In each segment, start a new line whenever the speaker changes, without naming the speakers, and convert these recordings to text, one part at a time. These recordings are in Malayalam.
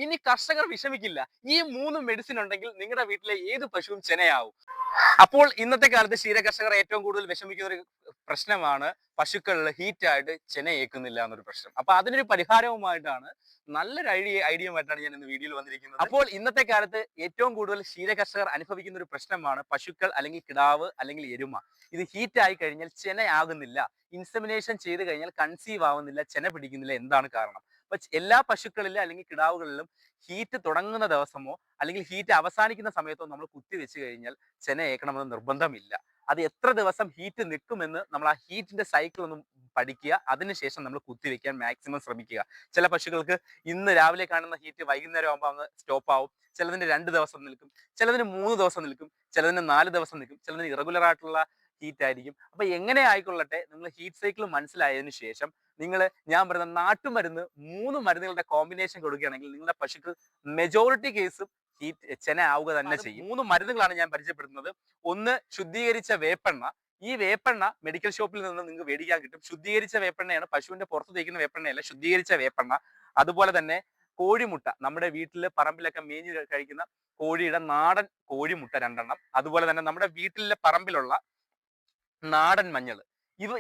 ഇനി കർഷകർ വിഷമിക്കില്ല. ഈ 3 മെഡിസിൻ ഉണ്ടെങ്കിൽ നിങ്ങളുടെ വീട്ടിലെ ഏത് പശുവും ചെനയാവും. അപ്പോൾ ഇന്നത്തെ കാലത്ത് ക്ഷീര കർഷകർ ഏറ്റവും കൂടുതൽ വിഷമിക്കുന്ന ഒരു പ്രശ്നമാണ് പശുക്കളിൽ ഹീറ്റായിട്ട് ചെന ഏൽക്കുന്നില്ല എന്നൊരു പ്രശ്നം. അപ്പൊ അതിനൊരു പരിഹാരവുമായിട്ടാണ് നല്ലൊരു ഐഡിയയുമായിട്ടാണ് ഞാൻ ഇന്ന് വീഡിയോയിൽ വന്നിരിക്കുന്നത്. അപ്പോൾ ഇന്നത്തെ കാലത്ത് ഏറ്റവും കൂടുതൽ ക്ഷീര കർഷകർ അനുഭവിക്കുന്ന ഒരു പ്രശ്നമാണ് പശുക്കൾ അല്ലെങ്കിൽ കിടാവ് അല്ലെങ്കിൽ എരുമ. ഇത് ഹീറ്റ് ആയി കഴിഞ്ഞാൽ ചെനയാകുന്നില്ല. ഇൻസെമിനേഷൻ ചെയ്ത് കഴിഞ്ഞാൽ കൺസീവ് ആവുന്നില്ല, ചെന പിടിക്കുന്നില്ല. എന്താണ് കാരണം? അപ്പൊ എല്ലാ പശുക്കളിലും അല്ലെങ്കിൽ കിടാവുകളിലും ഹീറ്റ് തുടങ്ങുന്ന ദിവസമോ അല്ലെങ്കിൽ ഹീറ്റ് അവസാനിക്കുന്ന സമയത്തോ നമ്മൾ കുത്തിവെച്ച് കഴിഞ്ഞാൽ ചെന ഏൽക്കണമെന്ന് നിർബന്ധമില്ല. അത് എത്ര ദിവസം ഹീറ്റ് നിൽക്കുമെന്ന് നമ്മൾ ആ ഹീറ്റിന്റെ സൈക്കിൾ ഒന്ന് പഠിക്കുക. അതിനുശേഷം നമ്മൾ കുത്തിവെക്കാൻ മാക്സിമം ശ്രമിക്കുക. ചില പശുക്കൾക്ക് ഇന്ന് രാവിലെ കാണുന്ന ഹീറ്റ് വൈകുന്നേരം ആകുമ്പോൾ അങ്ങ് സ്റ്റോപ്പ് ആവും. ചിലതിന് 2 ദിവസം നിൽക്കും, ചിലതിന് 3 ദിവസം നിൽക്കും, ചിലതിന് 4 ദിവസം നിൽക്കും, ചിലതിന് ഇറഗുലർ ആയിട്ടുള്ള ഹീറ്റ് ആയിരിക്കും. അപ്പൊ എങ്ങനെ ആയിക്കൊള്ളട്ടെ, നിങ്ങൾ ഹീറ്റ് സൈക്കിൾ മനസ്സിലായതിനു ശേഷം നിങ്ങൾ ഞാൻ പറയുന്ന നാട്ടുമരുന്ന് 3 മരുന്നുകളുടെ കോമ്പിനേഷൻ കൊടുക്കുകയാണെങ്കിൽ നിങ്ങളുടെ പശുക്കൾ മെജോറിറ്റി കേസും ഹീറ്റ് ചെന ആവുക തന്നെ ചെയ്യും. 3 മരുന്നുകളാണ് ഞാൻ പരിചയപ്പെടുത്തുന്നത്. ഒന്ന് ശുദ്ധീകരിച്ച വേപ്പെണ്ണ. ഈ വേപ്പെണ്ണ മെഡിക്കൽ ഷോപ്പിൽ നിന്ന് നിങ്ങൾക്ക് മേടിക്കാൻ കിട്ടും. ശുദ്ധീകരിച്ച വേപ്പെണ്ണയാണ്, പശുവിന്റെ പുറത്ത് തേക്കുന്ന വേപ്പെണ്ണയല്ല, ശുദ്ധീകരിച്ച വേപ്പെണ്ണ. അതുപോലെ തന്നെ കോഴിമുട്ട, നമ്മുടെ വീട്ടില് പറമ്പിലൊക്കെ മേഞ്ഞു കഴിക്കുന്ന കോഴിയുടെ നാടൻ കോഴിമുട്ട 2 എണ്ണം. അതുപോലെ തന്നെ നമ്മുടെ വീട്ടിലെ പറമ്പിലുള്ള നാടൻ മഞ്ഞൾ.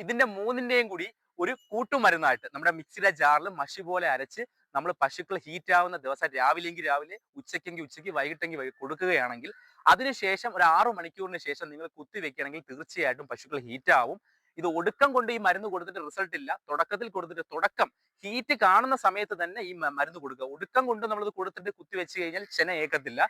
ഇതിന്റെ 3ന്റെയും കൂടി ഒരു കൂട്ടുമരുന്നായിട്ട് നമ്മുടെ മിക്സിയുടെ ജാറിൽ മഷി പോലെ അരച്ച് നമ്മൾ പശുക്കൾ ഹീറ്റ് ആവുന്ന ദിവസം രാവിലെങ്കിൽ രാവിലെ, ഉച്ചയ്ക്കെങ്കിൽ ഉച്ചയ്ക്ക്, വൈകിട്ടെങ്കിൽ വൈകിട്ട് കൊടുക്കുകയാണെങ്കിൽ അതിനുശേഷം ഒരു 6 മണിക്കൂറിന് ശേഷം നിങ്ങൾ കുത്തിവെക്കുകയാണെങ്കിൽ തീർച്ചയായിട്ടും പശുക്കൾ ഹീറ്റ് ആവും. ഇത് ഒടുക്കം കൊണ്ട് ഈ മരുന്ന് കൊടുത്തിട്ട് റിസൾട്ട് ഇല്ല. തുടക്കത്തിൽ കൊടുത്തിട്ട് തുടക്കം ഹീറ്റ് കാണുന്ന സമയത്ത് തന്നെ ഈ മരുന്ന് കൊടുക്കുക. ഒടുക്കം കൊണ്ട് നമ്മളിത് കൊടുത്തിട്ട് കുത്തിവെച്ച് കഴിഞ്ഞാൽ ചെന ഏക്കത്തില്ല.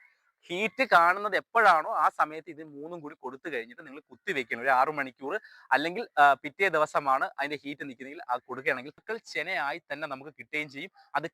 ഹീറ്റ് കാണുന്നത് എപ്പോഴാണോ ആ സമയത്ത് ഇത് 3ഉം കൂടി കൊടുത്തു കഴിഞ്ഞിട്ട് നിങ്ങൾ കുത്തിവെക്കണം. ഒരു 6 മണിക്കൂർ അല്ലെങ്കിൽ പിറ്റേ ദിവസമാണ് അതിന്റെ ഹീറ്റ് നിൽക്കുന്നെങ്കിൽ അത് കൊടുക്കുകയാണെങ്കിൽ ചെനയായി തന്നെ നമുക്ക് കിട്ടുകയും ചെയ്യും. അത്